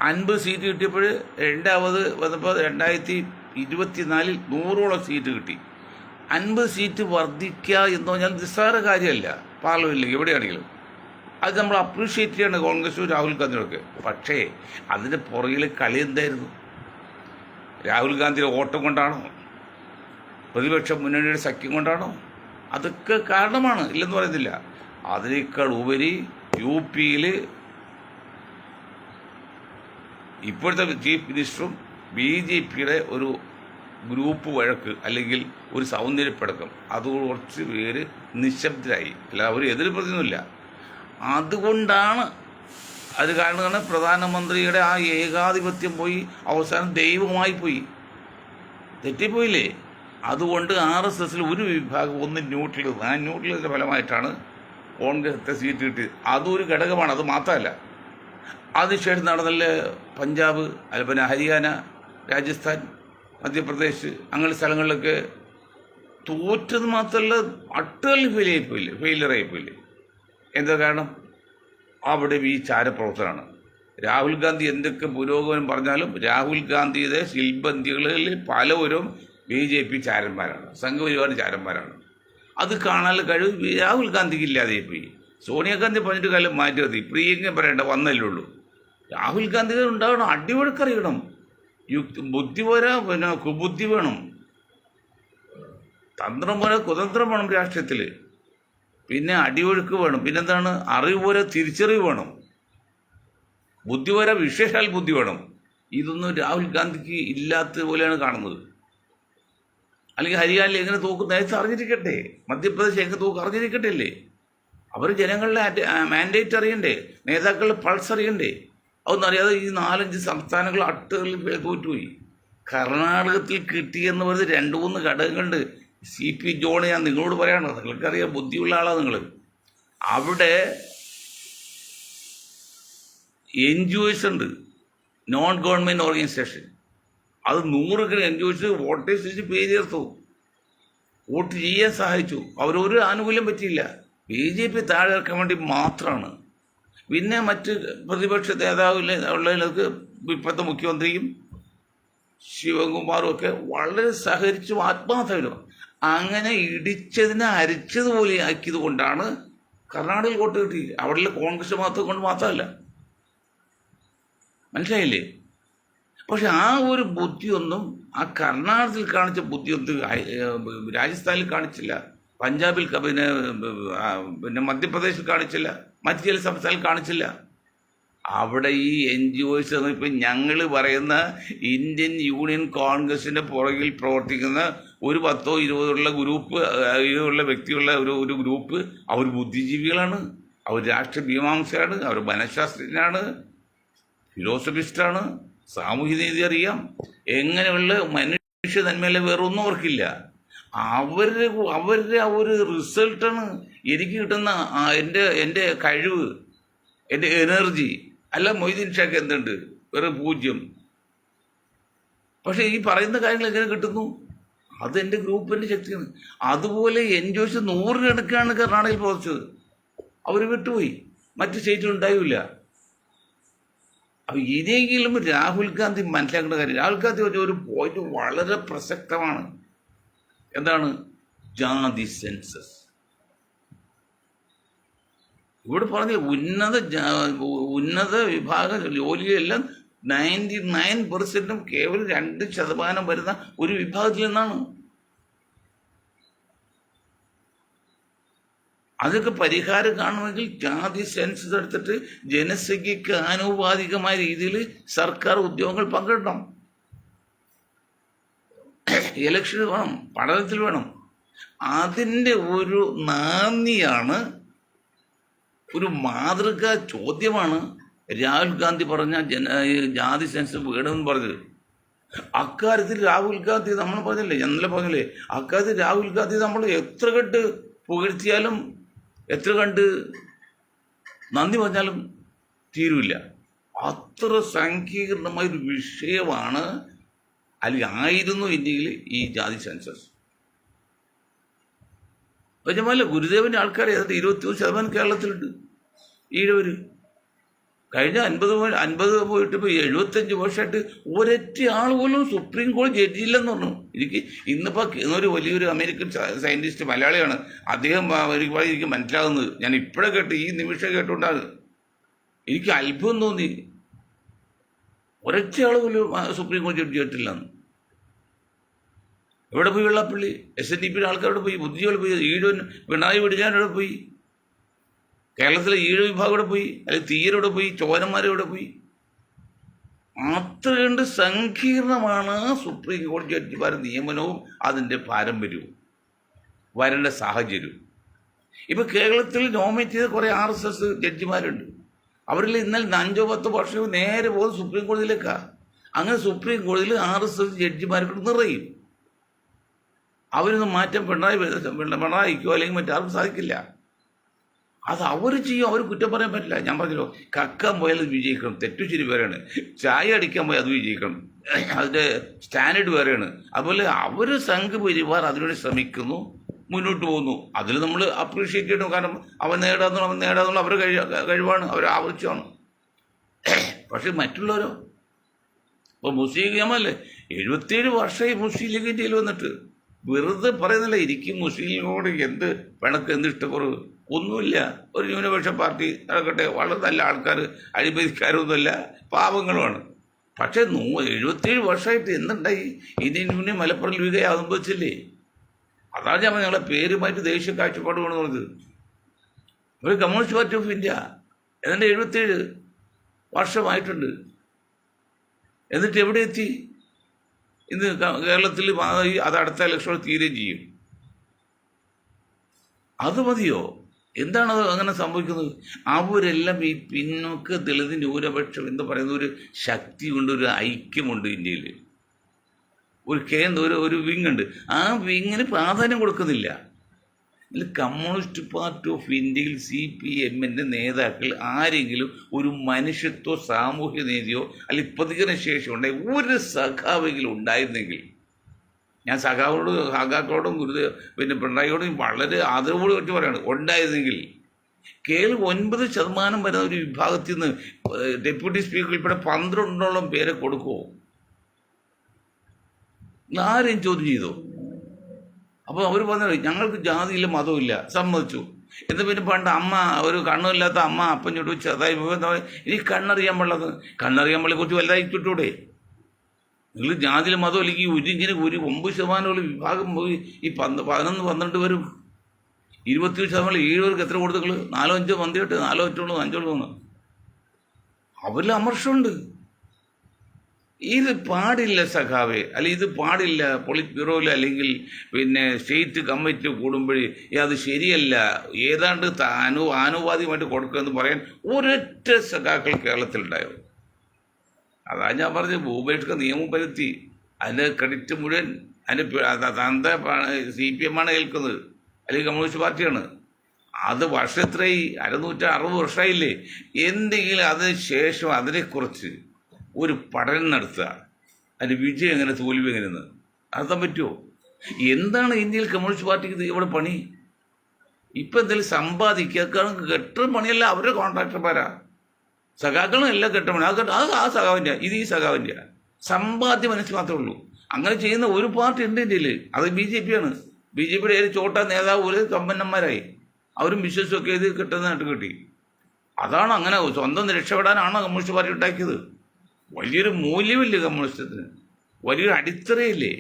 50 സീറ്റ് കിട്ടിയപ്പോൾ രണ്ടാമത് വന്നപ്പോൾ 2024 100ഓളം സീറ്റ് കിട്ടി. 50 സീറ്റ് വർദ്ധിക്കുക എന്ന് പറഞ്ഞാൽ നിസ്സാര കാര്യമല്ല പാർലമെൻറ്റിൽ എവിടെയാണെങ്കിലും. അത് നമ്മൾ അപ്രീഷിയേറ്റ് ചെയ്യണം കോൺഗ്രസും രാഹുൽ ഗാന്ധിയൊക്കെ. പക്ഷേ അതിൻ്റെ പുറകിൽ കളി എന്തായിരുന്നു? രാഹുൽ ഗാന്ധിയുടെ ഓട്ടം കൊണ്ടാണോ? പ്രതിപക്ഷ മുന്നണിയുടെ സഖ്യം കൊണ്ടാണോ? അതൊക്കെ കാരണമാണ്, ഇല്ലെന്ന് പറയുന്നില്ല. അതിനേക്കാൾ ഉപരി UP-യിൽ ഇപ്പോഴത്തെ ചീഫ് മിനിസ്റ്ററും BJP-യുടെ ഒരു ഗ്രൂപ്പ് വഴക്ക്, അല്ലെങ്കിൽ ഒരു സൗന്ദര്യപ്പടക്കം, അത് കുറച്ച് പേര് നിശബ്ദരായി. അല്ല, അവർ എതിർ പ്രതിയൊന്നുമില്ല. അതുകൊണ്ടാണ് അത് കാരണമാണ് പ്രധാനമന്ത്രിയുടെ ആ ഏകാധിപത്യം പോയി അവസാനം ദൈവമായി പോയി, തെറ്റിപ്പോയില്ലേ. അതുകൊണ്ട് RSSൽ ഒരു വിഭാഗം ഒന്ന് ന്യൂട്രൽ, ആ ന്യൂട്രലിൻ്റെ ഫലമായിട്ടാണ് കോൺഗ്രസ് സീറ്റ് കിട്ടിയത്. അതൊരു ഘടകമാണ്. അത് മാത്രമല്ല, അതിനുശേഷം നടന്നല്ല പഞ്ചാബ്, പിന്നെ ഹരിയാന, രാജസ്ഥാൻ, മധ്യപ്രദേശ്, അങ്ങനെ സ്ഥലങ്ങളിലൊക്കെ തോറ്റത് മാത്രമല്ല, അട്ടലി ഫെയിലിയറായിപ്പോയില്ലേ. എന്താ കാരണം? അവിടെ ഈ ചാരപ്രവർത്തനമാണ്. രാഹുൽ ഗാന്ധി എന്തൊക്കെ പുരോഗമനം പറഞ്ഞാലും രാഹുൽ ഗാന്ധിയുടെ ശിൽബന്ധികളിൽ പലവരും BJP ചാരന്മാരാണ്, സംഘപരിവാർ ചാരന്മാരാണ്. അത് കാണാനുള്ള കഴിവ് രാഹുൽ ഗാന്ധിക്ക് ഇല്ലാതെ പോയി. സോണിയാഗാന്ധി പറഞ്ഞിട്ട് കാലം മാറ്റി മതി, പ്രിയങ്ക പറയണ്ട, വന്നല്ലേ ഉള്ളൂ. രാഹുൽ ഗാന്ധി ഉണ്ടാകണം, അടിവഴക്കറിയണം, ബുദ്ധി പോരാ, പിന്നെ കുബുദ്ധി വേണം, തന്ത്രം പോലെ കുതന്ത്രം വേണം രാഷ്ട്രീയത്തിൽ, പിന്നെ അടിയൊഴുക്ക് വേണം, പിന്നെന്താണ്, അറിവ് പോലെ തിരിച്ചറിവ് വേണം, ബുദ്ധി പോലെ വിശേഷാൽ ബുദ്ധി വേണം. ഇതൊന്നും രാഹുൽ ഗാന്ധിക്ക് ഇല്ലാത്ത പോലെയാണ് കാണുന്നത്. അല്ലെങ്കിൽ ഹരിയാനയിൽ എങ്ങനെ തോക്ക് നേരത്തെ അറിഞ്ഞിരിക്കട്ടെ, മധ്യപ്രദേശ് എങ്ങനെ തോക്ക് അറിഞ്ഞിരിക്കട്ടെ അല്ലേ? അവർ ജനങ്ങളുടെ മാൻഡേറ്റ് അറിയണ്ടേ, നേതാക്കളുടെ പൾസ് അറിയണ്ടേ? അതൊന്നും അറിയാതെ ഈ 4-5 സംസ്ഥാനങ്ങൾ അട്ടുകളിൽ തോറ്റുപോയി. കർണാടകത്തിൽ കിട്ടിയെന്ന് പറയുന്നത് 2-3 ഘടകങ്ങളുണ്ട്. CP ജോൺ ഞാൻ നിങ്ങളോട് പറയാണ്, നിങ്ങൾക്കറിയാം, ബുദ്ധിയുള്ള ആളാണ് നിങ്ങൾ. അവിടെ NGOs ഉണ്ട്, നോൺ ഗവൺമെൻറ് ഓർഗനൈസേഷൻ. അത് 100 NGOs വോട്ടേഴ്സ് പേര് ചേർത്തു, വോട്ട് ചെയ്യാൻ സഹായിച്ചു. അവരൊരു ആനുകൂല്യം പറ്റിയില്ല. BJP താഴെ ഇറക്കാൻ വേണ്ടി മാത്രമാണ്. പിന്നെ മറ്റ് പ്രതിപക്ഷ നേതാവിലെ ഉള്ളതിലേക്ക് ഇപ്പോഴത്തെ മുഖ്യമന്ത്രിയും ശിവകുമാറും ഒക്കെ വളരെ സഹകരിച്ചും ആത്മാർത്ഥരും. അങ്ങനെ ഇടിച്ചതിനെ അരിച്ചതുപോലെ ആക്കിയത് കൊണ്ടാണ് കർണാടകയിൽ വോട്ട് കിട്ടി. അവിടെ കോൺഗ്രസ് കൊണ്ട് മാത്രമല്ല, മനസ്സിലായില്ലേ? പക്ഷെ ആ ഒരു ബുദ്ധിയൊന്നും, ആ കർണാടകത്തിൽ കാണിച്ച ബുദ്ധിയൊന്നും രാജസ്ഥാനിൽ കാണിച്ചില്ല, പഞ്ചാബിൽ, പിന്നെ മധ്യപ്രദേശിൽ കാണിച്ചില്ല, മറ്റു ചില സംസ്ഥാനങ്ങളിൽ കാണിച്ചില്ല. അവിടെ ഈ NGOs ഇപ്പം ഞങ്ങൾ പറയുന്ന ഇന്ത്യൻ യൂണിയൻ കോൺഗ്രസിൻ്റെ പുറകിൽ പ്രവർത്തിക്കുന്ന ഒരു 10-20 ഉള്ള വ്യക്തികളുടെ ഒരു ഗ്രൂപ്പ്, അവർ ബുദ്ധിജീവികളാണ്, അവർ രാഷ്ട്രീയ മീമാംസയാണ്, അവർ മനഃശാസ്ത്രജ്ഞനാണ്, ഫിലോസഫിസ്റ്റാണ്, സാമൂഹ്യ നീതി അറിയാം, എങ്ങനെയുള്ള മനുഷ്യ നന്മയിലെ വേറൊന്നും അവർക്കില്ല. അവരുടെ ആ ഒരു റിസൾട്ടാണ് എനിക്ക് കിട്ടുന്ന എൻ്റെ കഴിവ്, എൻ്റെ എനർജി. അല്ല മൊയ്തീൻ ഷാക്ക് എന്തുണ്ട്, വേറെ 0. പക്ഷെ ഈ പറയുന്ന കാര്യങ്ങൾ എങ്ങനെ കിട്ടുന്നു? അത് എൻ്റെ ഗ്രൂപ്പിൻ്റെ ശക്തിയാണ്. അതുപോലെ NGOs 100 കണക്കാണ് കർണാടകയിൽ പ്രവർത്തിച്ചത്. അവർ വിട്ടുപോയി, മറ്റു സ്റ്റേറ്റിൽ ഉണ്ടായില്ല. അപ്പം ഇനിയെങ്കിലും രാഹുൽ ഗാന്ധി മനസ്സിലാക്കേണ്ട കാര്യം, രാഹുൽ ഗാന്ധി ഒരു പോയിന്റ് വളരെ പ്രസക്തമാണ്. എന്താണ്? ജാതി സെൻസസ്. ഇവിടെ പറഞ്ഞ ഉന്നത വിഭാഗ ജോലിയെല്ലാം 99% കേവലം 2% വരുന്ന ഒരു വിഭാഗത്തിൽ നിന്നാണ്. അതൊക്കെ പരിഹാരം കാണുമെങ്കിൽ ജാതി സെൻസസ് എടുത്തിട്ട് ജനസംഖ്യയ്ക്ക് ആനുപാതികമായ രീതിയിൽ സർക്കാർ ഉദ്യോഗങ്ങൾ പങ്കിടണം. ഇലക്ഷന് വേണം, പഠനത്തിൽ വേണം. അതിൻ്റെ ഒരു നാന്ദിയാണ്, ഒരു മാതൃകാ ചോദ്യമാണ് രാഹുൽ ഗാന്ധി പറഞ്ഞ ജാതി സെൻസസ് വേണമെന്ന് പറഞ്ഞത്. അക്കാര്യത്തിൽ രാഹുൽ ഗാന്ധി നമ്മൾ പറഞ്ഞില്ലേ, ഇന്നലെ പറഞ്ഞില്ലേ, അക്കാര്യത്തിൽ രാഹുൽ ഗാന്ധി നമ്മൾ എത്ര കണ്ട് പുകഴ്ത്തിയാലും എത്ര കണ്ട് നന്ദി പറഞ്ഞാലും തീരുമില്ല. അത്ര സങ്കീർണമായൊരു വിഷയമാണ്, അല്ലെങ്കിൽ ആയിരുന്നു ഇന്ത്യയിൽ ഈ ജാതി സെൻസസ്. പക്ഷേ ഗുരുദേവൻ്റെ ആൾക്കാർ ഏതാണ്ട് 21% കേരളത്തിലുണ്ട്, ഈഴവർ. കഴിഞ്ഞ 50 പോയിട്ട് ഇപ്പോൾ 75 വർഷമായിട്ട് ഒരൊറ്റ ആൾ പോലും സുപ്രീം കോടതി ജഡ്ജിയില്ലെന്ന് പറഞ്ഞു. ഇന്നൊരു വലിയൊരു അമേരിക്കൻ സയൻറ്റിസ്റ്റ്, മലയാളിയാണ് അദ്ദേഹം, എനിക്ക് മനസ്സിലാകുന്നത്, ഞാൻ ഇപ്പോഴേ കേട്ട്, ഈ നിമിഷം കേട്ടുകൊണ്ടാണ് എനിക്ക് അത്ഭുതം തോന്നി. ഒരൊറ്റ ആൾ പോലും സുപ്രീം കോടതി ജഡ്ജി ആയിട്ടില്ലെന്ന്. എവിടെ പോയി വെള്ളാപ്പള്ളി? SNDP ആൾക്കാരോട് പോയി, ബുദ്ധിജീവികൾ പോയി, ഈഴവൻ പിണറായി വിടുകാനോടെ പോയി, കേരളത്തിലെ ഈഴ വിഭാഗം ഇവിടെ പോയി, അല്ലെങ്കിൽ തീയരോടെ പോയി, ചോരന്മാരോടെ പോയി. അത്രയുണ്ട് സങ്കീർണമാണ് സുപ്രീം കോടതി ജഡ്ജിമാരുടെ നിയമനവും അതിൻ്റെ പാരമ്പര്യവും വരേണ്ട സാഹചര്യവും. ഇപ്പോൾ കേരളത്തിൽ നോമിനേറ്റ് ചെയ്ത കുറേ RSS ജഡ്ജിമാരുണ്ട്. അവരിൽ ഇന്നലെ 5-10 വർഷവും നേരെ പോകുന്നത് സുപ്രീം കോടതിയിലേക്കാണ്. അങ്ങനെ സുപ്രീം കോടതിയിൽ RSS ജഡ്ജിമാരെ നിറയും. അവരൊന്നും മാറ്റം പിണറായിക്കോ അല്ലെങ്കിൽ മറ്റാർക്കും സാധിക്കില്ല. അത് അവർ ചെയ്യും, അവർ കുറ്റം പറയാൻ പറ്റില്ല. ഞാൻ പറഞ്ഞല്ലോ, കക്കാൻ പോയാൽ അത് വിജയിക്കണം, തെറ്റു ശരി വേറെയാണ്. ചായ അടിക്കാൻ പോയാൽ അത് വിജയിക്കണം, അതിൻ്റെ സ്റ്റാൻഡേർഡ് വേറെയാണ്. അതുപോലെ അവർ സംഘപരിവാർ അതിനുവേണ്ടി ശ്രമിക്കുന്നു, മുന്നോട്ട് പോകുന്നു. അതിൽ നമ്മൾ അപ്രീഷിയേറ്റ് ചെയ്യണം. കാരണം അവൻ നേടാന്നുള്ള അവരുടെ കഴിവാണ്, അവരുടെ ആവശ്യമാണ്. പക്ഷെ മറ്റുള്ളവരോ, ഇപ്പോൾ മുസ്ലിം ലീഗല്ലേ 77 വർഷമായി മുസ്ലിം ലീഗ് ഇന്ത്യയിൽ വന്നിട്ട് വെറുതെ പറയുന്നില്ല. ഇരിക്കും മുസ്ലിം ലീഗോട് എന്ത് പിണക്ക്, എന്ത് ഇഷ്ടക്കുറവ്, ഒന്നുമില്ല. ഒരു ന്യൂനപക്ഷ പാർട്ടി നടക്കട്ടെ, വളരെ നല്ല ആൾക്കാർ, അഴിമതിക്കാരൊന്നുമല്ല, പാവങ്ങളുമാണ്. പക്ഷേ 77 വർഷമായിട്ട് എന്തുണ്ടായി? ഇന്ത്യൻ യൂണിയൻ മലപ്പുറം ലീഗ് അവതംബിച്ചില്ലേ? അതാണ് ഞാൻ ഞങ്ങളെ പേരുമായിട്ട് ദേശീയ കാഴ്ചപ്പാട് കൊണ്ടുവന്നത്. ഒരു കമ്മ്യൂണിസ്റ്റ് പാർട്ടി ഓഫ് ഇന്ത്യ ഏതാണ്ട് 77 വർഷമായിട്ടുണ്ട്. എന്നിട്ട് എവിടെ എത്തി? ഇന്ന് കേരളത്തിൽ അത് അടുത്ത ഇലക്ഷനോട് തീരുകയും ചെയ്യും. അത് മതിയോ? എന്താണ് അങ്ങനെ സംഭവിക്കുന്നത്? അവരെല്ലാം ഈ പിന്നോക്ക ദളിത് ന്യൂനപക്ഷം എന്ന് പറയുന്ന ഒരു ശക്തിയുണ്ട്, ഒരു ഐക്യമുണ്ട് ഇന്ത്യയിൽ. ഒരു ഒരു വിങ്ങുണ്ട്. ആ വിങ്ങിന് പ്രാധാന്യം കൊടുക്കുന്നില്ല. ഇതിൽ കമ്മ്യൂണിസ്റ്റ് പാർട്ടി ഓഫ് ഇന്ത്യയിൽ CPM-ൻ്റെ നേതാക്കൾ ആരെങ്കിലും ഒരു മനുഷ്യത്വോ സാമൂഹ്യ നീതിയോ അല്ലെങ്കിൽ പ്രതികരണ ശേഷി ഉണ്ടെങ്കിൽ ഒരു സഖാവെങ്കിലും ഉണ്ടായിരുന്നെങ്കിൽ, ഞാൻ സഖാക്കളോടും പിന്നെ പിണറായിയോടും വളരെ ആദരവോട് പറ്റി പറയുകയാണ്, ഉണ്ടായിരുന്നെങ്കിൽ കേവലം 9% വരുന്ന ഒരു വിഭാഗത്തിൽ നിന്ന് ഡെപ്യൂട്ടി സ്പീക്കർ ഉൾപ്പെടെ 12ഓളം പേരെ കൊടുക്കുമോ? ആരെയും ചോദ്യം ചെയ്തോ? അപ്പോൾ അവർ പറഞ്ഞു ഞങ്ങൾക്ക് ജാതിയില്ല മതമില്ല, സമ്മതിച്ചു. എന്ന് പിന്നെ പണ്ട് അമ്മ, ഒരു കണ്ണുമില്ലാത്ത അമ്മ അപ്പം ചുട്ടു ചെറുതായി ഇനി കണ്ണറിയാൻ പാടുള്ളത്, കണ്ണറിയാൻ പാടില്ല, കുറച്ച് വലുതായി ചുട്ടൂടെ? നിങ്ങൾ ജാതിയിലും മതം അല്ലെങ്കിൽ ഇങ്ങനെ ഒരു 9% വിഭാഗം പോയി ഈ 11-12 വരും. 27% 7 പേർക്ക് എത്ര കൊടുത്തു നിങ്ങൾ? 4-5 മന്തിയിട്ട് 4-5 തോന്നുന്നു. അവരിൽ അമർഷമുണ്ട്. ഇത് പാടില്ല സഖാവേ, അല്ലെങ്കിൽ ഇത് പാടില്ല. പൊളിറ്റ് ബ്യൂറോയിൽ അല്ലെങ്കിൽ പിന്നെ സ്റ്റേറ്റ് കമ്മിറ്റി കൂടുമ്പോഴേ അത് ശരിയല്ല, ഏതാണ്ട് ആനുപാതികമായിട്ട് കൊടുക്കുമെന്ന് പറയാൻ ഒരൊറ്റ സഖാക്കൾ കേരളത്തിലുണ്ടായോ? അതാ ഞാൻ പറഞ്ഞത്, ഭൂപേഷ്ക നിയമം വരുത്തി. അതിൻ്റെ ക്രെഡിറ്റ് മുഴുവൻ അതിൻ്റെ CPM-ആണ് ഏൽക്കുന്നത്, അല്ലെങ്കിൽ കമ്മ്യൂണിസ്റ്റ് പാർട്ടിയാണ്. അത് വർഷത്രയായി, 260 വർഷമായില്ലേ? എന്തെങ്കിലും അതിന് ശേഷം അതിനെക്കുറിച്ച് ഒരു പഠനം നടത്തുക, അതിൻ്റെ വിജയം എങ്ങനെ, തോൽവി എങ്ങനെയെന്ന് നടത്താൻ പറ്റുമോ? എന്താണ് ഇന്ത്യയിൽ കമ്മ്യൂണിസ്റ്റ് പാർട്ടിക്ക് ഇവിടെ പണി? ഇപ്പം എന്തെങ്കിലും സമ്പാദിക്കുക, കെട്ട പണിയല്ല, അവരുടെ കോൺട്രാക്ടർമാരാ. സഖാക്കളും എല്ലാം കെട്ട പണി. അത് ആ സഖാവിൻ്റെ, ഇത് ഈ സഖാവിൻ്റെ സമ്പാദ്യ മനസ്സ് മാത്രമേ ഉള്ളൂ. അങ്ങനെ ചെയ്യുന്ന ഒരു പാർട്ടി ഉണ്ട് ഇന്ത്യയിൽ, അത് BJP-ആണ്. BJP-യുടെ ഏത് ചോട്ട നേതാവ് ഒരു സമ്പന്നന്മാരായി, അവരും വിശ്വസിച്ചൊക്കെ ഇത് കിട്ടുന്നതായിട്ട് കിട്ടി. അതാണ് അങ്ങനെ സ്വന്തം രക്ഷപ്പെടാനാണോ കമ്മ്യൂണിസ്റ്റ് പാർട്ടി ഉണ്ടാക്കിയത്? വലിയൊരു മൂല്യമില്ലേ കമ്മ്യൂണിസ്റ്റത്തിന്? വലിയൊരു അടിത്തറയില്ലേ?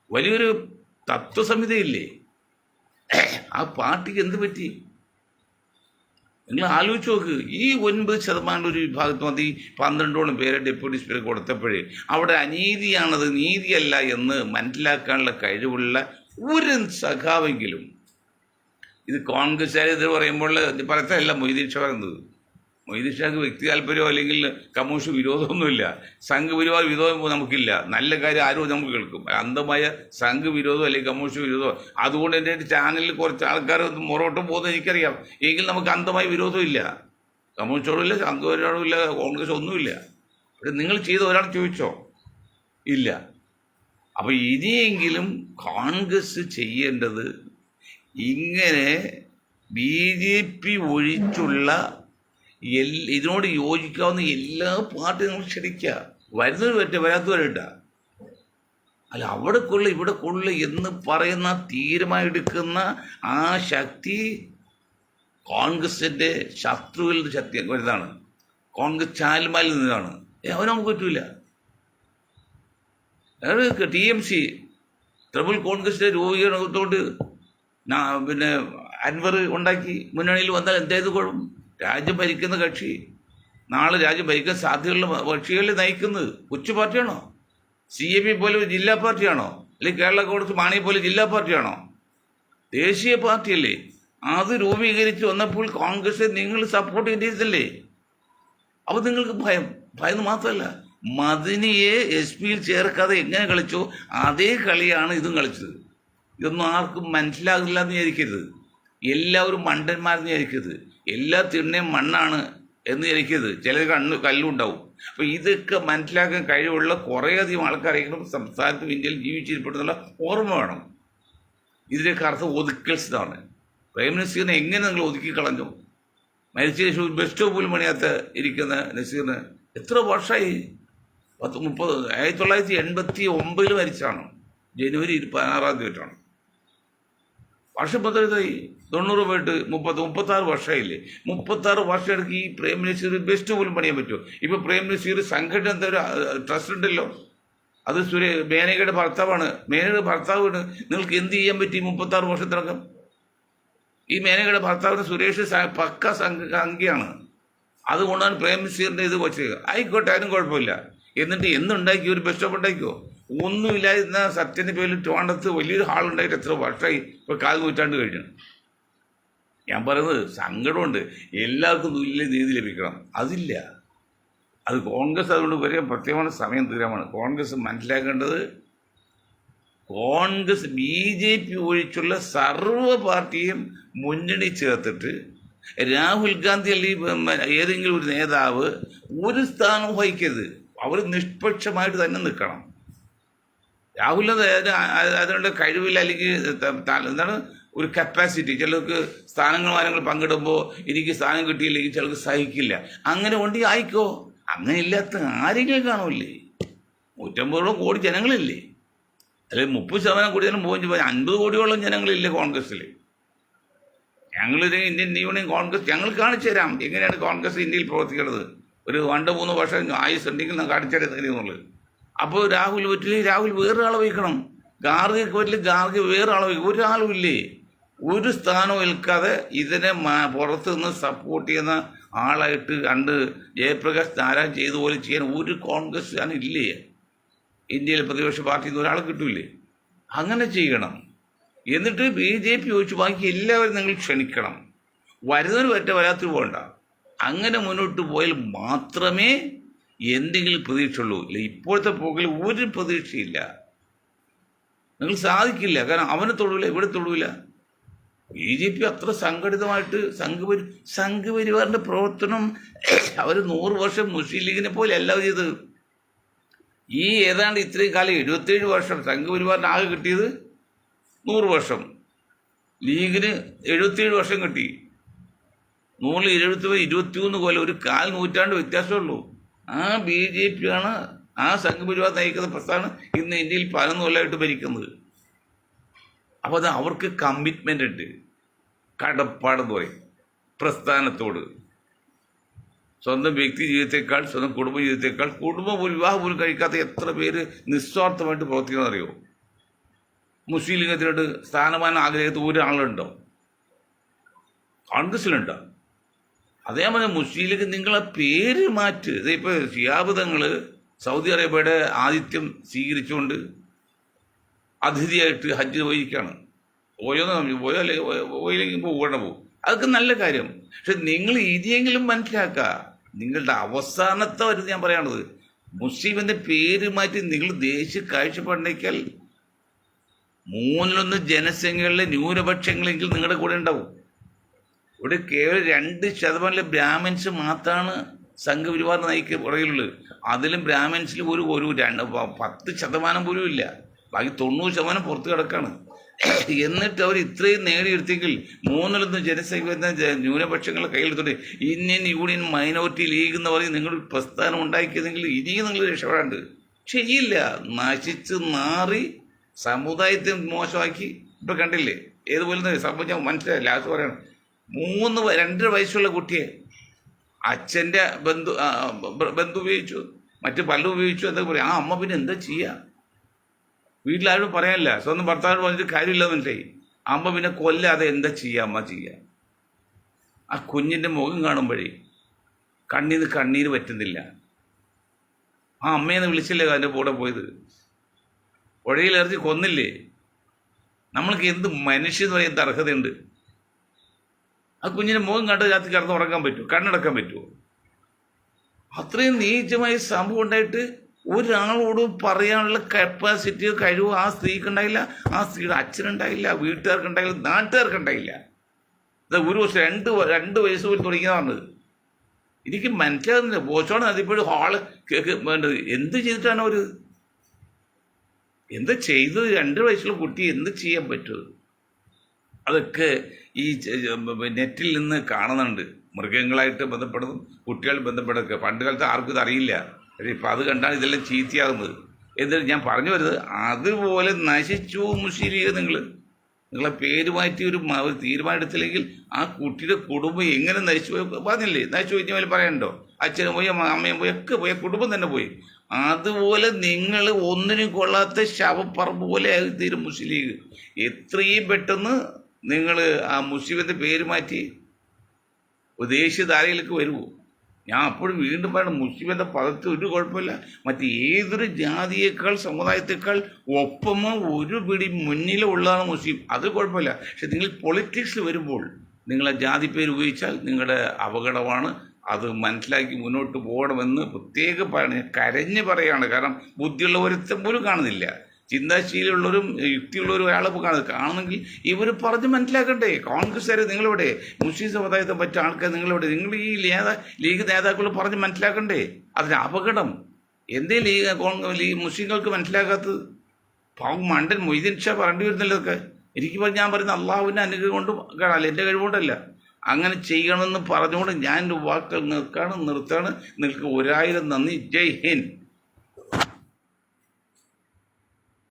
വലിയൊരു തത്വസംഹിതയില്ലേ? ആ പാർട്ടിക്ക് എന്ത് പറ്റി? നിങ്ങൾ ആലോചിച്ച് നോക്ക്. ഈ 9% ഒരു വിഭാഗത്ത് മതി 12ഓളം പേരെ ഡെപ്യൂട്ടി സ്പീക്കർ കൊടുത്തപ്പോഴേ അവിടെ അനീതിയാണത്, നീതിയല്ല എന്ന് മനസ്സിലാക്കാനുള്ള കഴിവുള്ള ഒരു സഖാവെങ്കിലും. ഇത് കോൺഗ്രസ്സുകാർ ഇത് പറയുമ്പോൾ പറയത്തല്ല മൊയ്തീൻ ഷാ പറയുന്നത്. മൊയ്തീൻ ഷാക്ക് വ്യക്തി താല്പര്യമോ അല്ലെങ്കിൽ കമ്മ്യൂണിസ്റ്റ് വിരോധമൊന്നുമില്ല, സംഘപരിവാർ വിരോധം നമുക്കില്ല. നല്ല കാര്യം ആരും നമുക്ക് കേൾക്കും. അന്ധമായ സംഘവിരോധം അല്ലെങ്കിൽ കമ്മ്യൂണിസ്റ്റ് വിരോധമോ, അതുകൊണ്ട് എൻ്റെ ചാനലിൽ കുറച്ച് ആൾക്കാർ മുറോട്ട് പോകുന്നത് എനിക്കറിയാം. എങ്കിൽ നമുക്ക് അന്ധമായ വിരോധമില്ല, കമ്മ്യൂണിസ്റ്റോടും ഇല്ല, സംഘപരിവാരോടും ഇല്ല, കോൺഗ്രസ് ഒന്നുമില്ല. പക്ഷെ നിങ്ങൾ ചെയ്ത ഒരാൾ ചോദിച്ചോ? ഇല്ല. അപ്പോൾ ഇനിയെങ്കിലും കോൺഗ്രസ് ചെയ്യേണ്ടത് ഇങ്ങനെ BJP ഒഴിച്ചുള്ള ഇതിനോട് യോജിക്കാവുന്ന എല്ലാ പാർട്ടികളും ക്ഷണിക്കുക. വരുന്നവർ പറ്റുക, വരാത്തവരിട്ട അല്ല. അവിടെക്കുള്ള ഇവിടെക്കുള്ള എന്ന് പറയുന്ന തീരുമാനം എടുക്കുന്ന ആ ശക്തി കോൺഗ്രസിൻ്റെ ശത്രുവിൻ്റെ ശക്തി വരുന്നതാണ്. കോൺഗ്രസ് ചാൽമാലിൽ നിന്നതാണ്. അവന് നമുക്ക് പറ്റൂല. TMC തൃണമൂൽ കോൺഗ്രസിൻ്റെ രൂപീകരണത്തോട് പിന്നെ അൻവർ ഉണ്ടാക്കി മുന്നണിയിൽ വന്നാൽ എന്തായത് കുഴപ്പം? രാജ്യം ഭരിക്കുന്ന കക്ഷി, നാളെ രാജ്യം ഭരിക്കാൻ സാധ്യതയുള്ള കക്ഷികളെ നയിക്കുന്നത് കൊച്ചു പാർട്ടിയാണോ? CMP പോലെ ഒരു ജില്ലാ പാർട്ടിയാണോ? അല്ലെങ്കിൽ കേരള കോൺഗ്രസ് മാണി പോലെ ജില്ലാ പാർട്ടിയാണോ? ദേശീയ പാർട്ടിയല്ലേ? അത് രൂപീകരിച്ച് വന്നപ്പോൾ കോൺഗ്രസ് നിങ്ങൾ സപ്പോർട്ട് ചെയ്തില്ലേ? അപ്പോൾ നിങ്ങൾക്ക് ഭയം മാത്രമല്ല, മദിനിയെ SP-യിൽ ചേർക്കാതെ എങ്ങനെ കളിച്ചോ അതേ കളിയാണ് ഇതും കളിച്ചത്. ഇതൊന്നും ആർക്കും മനസ്സിലാകില്ല എന്ന് വിചാരിക്കരുത്. എല്ലാവരും മണ്ടന്മാരെന്ന് വിചാരിക്കരുത്. എല്ലാ തിണ്ണയും മണ്ണാണ് എന്ന് വിചാരിക്കരുത്. ചില കല്ലുണ്ടാവും. അപ്പോൾ ഇതൊക്കെ മനസ്സിലാക്കാൻ കഴിവുള്ള കുറേയധികം ആൾക്കാരെങ്കിലും സംസ്ഥാനത്തും ഇന്ത്യയിൽ ജീവിച്ചിരിപ്പെടുന്നുള്ള ഓർമ്മ വേണം. ഇതിലേക്ക് അർത്ഥം ഒതുക്കൽസാണ്. പ്രൈം മിനിസ്റ്ററിനെ എങ്ങനെ നിങ്ങൾ ഒതുക്കി കളഞ്ഞു? മരിച്ച ശേഷം ബസ് സ്റ്റോപ്പ് പോലും പണിയാത്ത ഇരിക്കുന്ന നസീറിന് എത്ര വർഷമായി? 1989 മരിച്ചാണ്. ജനുവരി 16 വർഷം 90 പോയിട്ട് 36 വർഷമായില്ലേ? 36 വർഷം ഇടയ്ക്ക് ഈ പ്രേം നസീർ ബെസ്റ്റ് പോലും പണിയാൻ പറ്റുമോ? ഇപ്പൊ പ്രേം നസീർ സംഘടന എന്താ ഒരു ട്രസ്റ്റ് ഉണ്ടല്ലോ, അത് മേനകയുടെ ഭർത്താവാണ്. മേനകയുടെ ഭർത്താവാണ്. നിങ്ങൾക്ക് എന്ത് ചെയ്യാൻ പറ്റി 36 വർഷത്തിനകം? ഈ മേനകയുടെ ഭർത്താവിന് സുരേഷ് പക്ക സംഖ്യയാണ്. അതുകൊണ്ടാണ് പ്രേം നസീറിന്റെ ഇത് വെച്ചത്. ആയിക്കോട്ടെ, അതിനും കുഴപ്പമില്ല. എന്നിട്ട് എന്തുണ്ടാക്കി? ഒരു ബസ് സ്റ്റോപ്പ് ഉണ്ടാക്കിയോ? ഒന്നുമില്ലായിരുന്ന സത്യന്റെ പേരിൽ ട്രിവാൻഡ്രത്ത് വലിയൊരു ഹാൾ ഉണ്ടായിട്ട് എത്ര വർഷമായി? ഇപ്പൊ 1/4 നൂറ്റാണ്ട് കഴിഞ്ഞു. ഞാൻ പറയുന്നത് സങ്കടമുണ്ട്. എല്ലാവർക്കും തുല്യ നീതി ലഭിക്കണം, അതില്ല. അത് കോൺഗ്രസ് അതുകൊണ്ട് വരെ പ്രത്യേകமான സമയം തീരാമാണ്. കോൺഗ്രസ് മനസ്സിലാക്കേണ്ടത്, കോൺഗ്രസ് BJP ഒഴിച്ചുള്ള സർവ്വ പാർട്ടിയും മുന്നണി ചേർത്തിട്ട് രാഹുൽ ഗാന്ധി അല്ലെങ്കിൽ ഏതെങ്കിലും ഒരു നേതാവ് ഒരു സ്ഥാനം വഹിക്കരുത്. അവർ നിഷ്പക്ഷമായിട്ട് തന്നെ നിൽക്കണം. രാഹുൽ അതിനുള്ള കഴിവില്ല, അല്ലെങ്കിൽ എന്താണ് ഒരു കപ്പാസിറ്റി. ചിലർക്ക് സ്ഥാനങ്ങൾ പങ്കിടുമ്പോൾ എനിക്ക് സ്ഥാനം കിട്ടിയില്ലെങ്കിൽ ചിലർക്ക് സഹിക്കില്ല. അങ്ങനെ ഉണ്ടെങ്കിൽ ആയിക്കോ. അങ്ങനെ ഇല്ലാത്ത ആരെങ്കിലും കാണൂല്ലേ? 150 കോടി ജനങ്ങളില്ലേ? അല്ലെങ്കിൽ 30% കൂടി ജനം പോകും. 50 കോടിയോളം ജനങ്ങളില്ലേ കോൺഗ്രസ്സിൽ? ഞങ്ങളൊരു ഇന്ത്യൻ യൂണിയൻ കോൺഗ്രസ് ഞങ്ങൾ കാണിച്ചു തരാം എങ്ങനെയാണ് കോൺഗ്രസ് ഇന്ത്യയിൽ പ്രവർത്തിക്കുന്നത്. ഒരു 2-3 വർഷം ആയുസ് ഉണ്ടെങ്കിൽ ഞാൻ കാണിച്ചു തരാം എന്നുള്ളത്. അപ്പോൾ രാഹുൽ പറ്റില്ല, രാഹുൽ വേറൊരാളെ വഹിക്കണം. ഗാർഗയ്ക്ക് പറ്റില്ല, ഗാർഗ വേറൊരാളെ വഹിക്കും. ഒരാളും ഇല്ലേ? ഒരു സ്ഥാനവും ഏൽക്കാതെ ഇതിനെ പുറത്തു നിന്ന് സപ്പോർട്ട് ചെയ്യുന്ന ആളായിട്ട് കണ്ട് ജയപ്രകാശ് നാരായൺ ചെയ്ത പോലെ ചെയ്യാൻ ഒരു കോൺഗ്രസ് ഇല്ലേ? ഇന്ത്യയിലെ പ്രതിപക്ഷ പാർട്ടിയിൽ നിന്ന് ഒരാളെ കിട്ടൂലേ? അങ്ങനെ ചെയ്യണം. എന്നിട്ട് BJP ഒഴിച്ച് ബാക്കി എല്ലാവരും നിങ്ങൾ ക്ഷണിക്കണം. വരുന്നവർ പറ്റ വരാത്തൊരു പോകണ്ട. അങ്ങനെ മുന്നോട്ട് പോയാൽ മാത്രമേ എന്തെങ്കിലും പ്രതീക്ഷയുള്ളൂ. ഇല്ല, ഇപ്പോഴത്തെ പോക്കിൽ ഒരു പ്രതീക്ഷയില്ല. നിങ്ങൾ സാധിക്കില്ല. കാരണം അവനെ തൊടൂല, ഇവിടെ തൊടൂല. BJP അത്ര സംഘടിതമായിട്ട് സംഘപരിവാറിന്റെ പ്രവർത്തനം അവർ 100 വർഷം മുസ്ലിം ലീഗിനെ പോലെ അല്ല ചെയ്ത്. ഈ ഏതാണ്ട് ഇത്രയും കാലം 77 വർഷം സംഘപരിവാറിന് ആകെ കിട്ടിയത് 100 വർഷം. ലീഗിന് 77 വർഷം കിട്ടി. 100-77-21 കൊല്ലം, ഒരു 1/4 നൂറ്റാണ്ട് വ്യത്യാസമുള്ളൂ. ആ BJP ആണ് ആ സംഘപരിവാർ നയിക്കുന്ന പ്രസ്ഥാനം ഇന്ന് ഇന്ത്യയിൽ 11 കൊല്ലമായിട്ട് ഭരിക്കുന്നത്. അപ്പോൾ അത് അവർക്ക് കമ്മിറ്റ്മെൻ്റ് ഉണ്ട്, കടപ്പാടെന്ന് പറയും പ്രസ്ഥാനത്തോട്. സ്വന്തം വ്യക്തി ജീവിതത്തെക്കാൾ, സ്വന്തം കുടുംബ ജീവിതത്തെക്കാൾ, വിവാഹം പോലും കഴിക്കാത്ത എത്ര പേര് നിസ്വാർത്ഥമായിട്ട് പ്രവർത്തിക്കണമെന്നറിയോ? മുസ്ലിം ലീഗത്തിലോട്ട് സ്ഥാനമാനം ആഗ്രഹിച്ച ഒരാളുണ്ടോ? കോൺഗ്രസിലുണ്ടോ? അതേപോലെ മുസ്ലിം ലീഗ് നിങ്ങളെ പേര് മാറ്റ്. ഇതിപ്പോൾ ശിഹാബ് തങ്ങൾ സൗദി അറേബ്യയുടെ ആതിഥ്യം സ്വീകരിച്ചുകൊണ്ട് അതിഥിയായിട്ട് ഹജ്ജിന് പോയിരിക്കുകയാണ്. പോയില്ലെങ്കിൽ പോകണം പോകും. അതൊക്കെ നല്ല കാര്യം. പക്ഷെ നിങ്ങൾ ഇനിയെങ്കിലും മനസ്സിലാക്കുക, നിങ്ങളുടെ അവസാനത്തെ വരുന്നത് ഞാൻ പറയണത്, മുസ്ലിമിൻ്റെ പേര് മാറ്റി നിങ്ങൾ ദേശീയ കാഴ്ചപ്പാടിനേക്കാൾ 1/3 ജനസംഖ്യകളിലെ ന്യൂനപക്ഷങ്ങളെങ്കിൽ നിങ്ങളുടെ കൂടെ ഉണ്ടാവും. ഇവിടെ കേവലം 2% ബ്രാഹ്മിൻസ് മാത്രമാണ് സംഘപരിവാർ നയിക്ക് പുറകിലുള്ളത്. അതിലും ബ്രാഹ്മിൻസിൽ ഒരു 10% പോലും ഇല്ല. ബാക്കി 90% പുറത്ത് കിടക്കാണ്. എന്നിട്ട് അവർ ഇത്രയും നേടിയെടുത്തെങ്കിൽ 1/3 ജനസംഖ്യ വരുന്ന ന്യൂനപക്ഷങ്ങളെ കയ്യിലെടുത്തോണ്ട് ഇന്ത്യൻ യൂണിയൻ മൈനോറിറ്റി ലീഗ് എന്ന് പറയും നിങ്ങൾ പ്രസ്ഥാനം ഉണ്ടാക്കിയതെങ്കിൽ ഇനിയും നിങ്ങൾ രക്ഷപ്പെടാണ്ട്. ശരിയില്ല, നശിച്ച് നാറി സമുദായത്തെ മോശമാക്കി. ഇപ്പം കണ്ടില്ലേ ഏതുപോലെ സംഭവിച്ചാൽ മനസ്സിലായി. ലാസ്റ്റ് പറയണം, 2.5 വയസ്സുള്ള കുട്ടിയെ അച്ഛൻ്റെ ബന്ധു ഉപയോഗിച്ചു, മറ്റ് പലരും ഉപയോഗിച്ചു എന്നൊക്കെ പറയും. ആ അമ്മ പിന്നെ എന്താ ചെയ്യുക? വീട്ടിലാരും പറയാനില്ല, സ്വന്തം ഭർത്താവിന് പറഞ്ഞിട്ട് കാര്യമില്ലെന്ന് മനസ്സിലായി. അമ്മ പിന്നെ കൊല്ലാതെ എന്താ ചെയ്യുക? അമ്മ ചെയ്യുക. ആ കുഞ്ഞിൻ്റെ മുഖം കാണുമ്പോഴേ കണ്ണീര് പറ്റുന്നില്ല. ആ അമ്മയെന്ന് വിളിച്ചില്ലേ അതിൻ്റെ കൂടെ പോയത്? പുഴയിലെറിഞ്ഞ് കൊന്നില്ലേ? നമ്മൾക്ക് എന്ത് മനുഷ്യന്ന് പറയാൻ അർഹതയുണ്ട്? ആ കുഞ്ഞിൻ്റെ മുഖം കണ്ട് രാത്രി കിടന്ന് ഉറങ്ങാൻ പറ്റുമോ? കണ്ണടക്കാൻ പറ്റുമോ? അത്രയും നീചമായ സംഭവം ഉണ്ടായിട്ട് ഒരാളോടും പറയാനുള്ള കപ്പാസിറ്റിയോ കഴിവോ ആ സ്ത്രീക്ക് ഉണ്ടായില്ല, ആ സ്ത്രീയുടെ അച്ഛനുണ്ടായില്ല, വീട്ടുകാർക്ക് ഉണ്ടായില്ല, നാട്ടുകാർക്ക് ഉണ്ടായില്ല. ഇത് ഒരു വർഷം 2 വയസ്സ് പോലും തുടങ്ങിയതാണ്. എനിക്ക് മനസ്സിലാകുന്നില്ല. ബോച്ചോടെ നദിപ്പോഴും ഹാള് കേക്ക് വേണ്ടത് എന്ത് ചെയ്തിട്ടാണ് അവർ എന്താ ചെയ്തത്? 2 വയസ്സുള്ള കുട്ടി എന്ത് ചെയ്യാൻ പറ്റുമോ? അതൊക്കെ ഈ നെറ്റിൽ നിന്ന് കാണുന്നുണ്ട്. മൃഗങ്ങളായിട്ട് ബന്ധപ്പെടുന്നതും കുട്ടികൾ ബന്ധപ്പെടുക. പണ്ട് കാലത്ത് ആർക്കും ഇത് അറിയില്ല. പക്ഷേ ഇപ്പം അത് കണ്ടാണ് ഇതെല്ലാം ചീത്തയാകുന്നത്. എന്നിട്ട് ഞാൻ പറഞ്ഞു വരുന്നത്, അതുപോലെ നശിച്ചു മുസ്ലിം ലീഗ്. നിങ്ങളെ പേര് മാറ്റി ഒരു തീരുമാനം എടുത്തില്ലെങ്കിൽ ആ കുട്ടിയുടെ കുടുംബം എങ്ങനെ നശിച്ചു പോയി പറഞ്ഞില്ലേ? നശിച്ചു കഴിഞ്ഞ പോലെ പറയണ്ടോ? അച്ഛനും പോയി അമ്മയും പോയി ഒക്കെ പോയി, കുടുംബം തന്നെ പോയി. അതുപോലെ നിങ്ങൾ ഒന്നിനും കൊള്ളാത്ത ശവപ്പറമ്പ് പോലെ ആയിത്തീരും മുസ്ലിം ലീഗ്. എത്രയും പെട്ടെന്ന് നിങ്ങൾ ആ മുസ്ലിമിൻ്റെ പേര് മാറ്റി ദേശീയധാരയിലേക്ക് വരുമോ? ഞാൻ അപ്പോഴും വീണ്ടും പറയണം, മുസ്ലിം എന്ന പദത്തിൽ ഒരു കുഴപ്പമില്ല. മറ്റ് ഏതൊരു ജാതിയേക്കാൾ സമുദായത്തേക്കാൾ ഒപ്പമോ ഒരു പിടി മുന്നിലോ ഉള്ളതാണ് മുസ്ലിം. അത് കുഴപ്പമില്ല. പക്ഷെ നിങ്ങൾ പൊളിറ്റിക്സിൽ വരുമ്പോൾ നിങ്ങളെ ജാതി പേര് ഉപയോഗിച്ചാൽ നിങ്ങളുടെ അപകടമാണ്. അത് മനസ്സിലാക്കി മുന്നോട്ട് പോകണമെന്ന് പ്രത്യേകം പറയണം. കരഞ്ഞ് പറയുകയാണ്. കാരണം ബുദ്ധിയുള്ള ഒരുത്തം പോലും കാണുന്നില്ല. ചിന്താശീലമുള്ളവരും യുക്തിയുള്ളവരും ഒരാളെ കാണുന്നെങ്കിൽ ഇവർ പറഞ്ഞ് മനസ്സിലാക്കണ്ടേ? കോൺഗ്രസ്സുകാർ നിങ്ങളിവിടെ, മുസ്ലിം സമുദായത്തെ മറ്റു ആൾക്കാർ നിങ്ങളിവിടെ, നിങ്ങൾ ഈ ലീഗ് നേതാക്കൾ പറഞ്ഞ് മനസ്സിലാക്കണ്ടേ? അതിന് അപകടം എന്തേ ലീഗ് മുസ്ലിങ്ങൾക്ക് മനസ്സിലാക്കാത്തത്? പാവം മണ്ടൻ മൊയ്തീൻ ഷാ പറയേണ്ടി വരുന്നല്ലോ ഒക്കെ. ഞാൻ പറയുന്ന അള്ളാഹുവിൻ്റെ അനുഗ്രഹം കൊണ്ടും കാണാമല്ലോ, എൻ്റെ കഴിവുകൊണ്ടല്ല. അങ്ങനെ ചെയ്യണമെന്ന് പറഞ്ഞുകൊണ്ട് ഞാൻ എൻ്റെ വാക്കുകൾ നിർത്താണ്. നിങ്ങൾക്ക് 1000 നന്ദി. ജയ് ഹിന്ദ്.